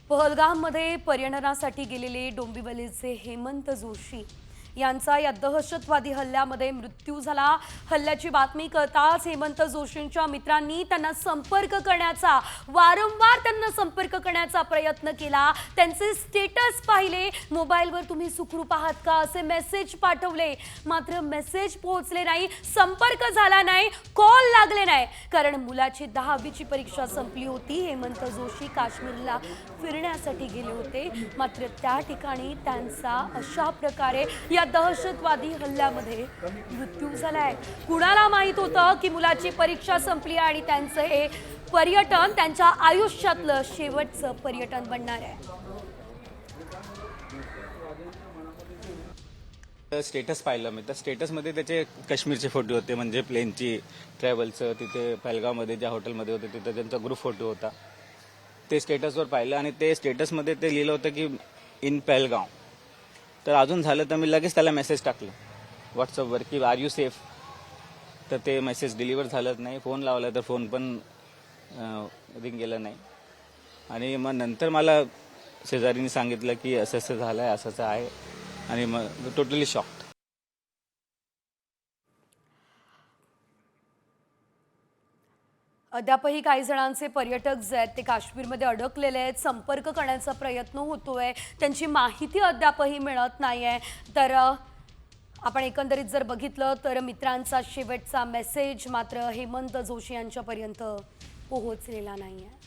पहलगाममध्ये पर्यटनासाठी गेलेले डोंबिवलीचे हेमंत जोशी यांचा या दहशतवादी हल्ल्यामध्ये मृत्यू झाला। हल्ल्याची बातमी कळताच हेमंत जोशींच्या मित्रांनी त्यांना संपर्क करण्याचा प्रयत्न केला। त्यांचे स्टेटस पाहिले, मोबाईलवर तुम्ही सुखरूप आहात का असे मेसेज पाठवले, मात्र मेसेज पोहोचले नाही, संपर्क झाला नाही, कॉल लागले नाही, कारण मुलाची 10वीची परीक्षा संपली होती। हेमंत जोशी काश्मीरला फिरण्यासाठी गेले होते, मात्र त्या ठिकाणी त्यांचा अशा प्रकारे या दहशतवादी हल्ल्यामध्ये मृत्यू झालाय। कुणाला माहित होतं की मुलाची परीक्षा संपली आणि त्यांचं हे पर्यटन त्यांच्या आयुष्यातलं शेवटचं पर्यटन बनणार आहे। स्टेटस पाहिलं मी तर स्टेटसमध्ये त्याचे काश्मीरचे फोटो होते, म्हणजे प्लेनची ट्रॅव्हलचं, तिथे पहलगावमध्ये ज्या हॉटेलमध्ये होते तिथे त्यांचा ग्रुप फोटो होता। ते स्टेटसवर पाहिलं आणि ते स्टेटसमध्ये ते लिहिलं होतं की इन पहलगाव। तर अजून झालं तर मी लगेच त्याला मेसेज टाकलं व्हॉट्सअपवर की आर यू सेफ। तर ते मेसेज डिलिव्हर झालंच नाही, फोन लावला तर फोन पण रिंग गेलं नाही। आणि मग नंतर मला शेजारीने सांगितलं की असं असं झालं आहे, असंच आहे, आणि मग टोटली शॉक्ड। अद्यापही काही जणांचे पर्यटक जे आहेत ते काश्मीरमध्ये अडकलेले आहेत, संपर्क करण्याचा प्रयत्न होतोय, त्यांची माहिती अद्यापही मिळत नाहीये। तर आपण एकंदरीत जर बघितलं तर मित्रांचा शेवटचा मेसेज मात्र हेमंत जोशी यांच्यापर्यंत पोहोचलेला नाहीये।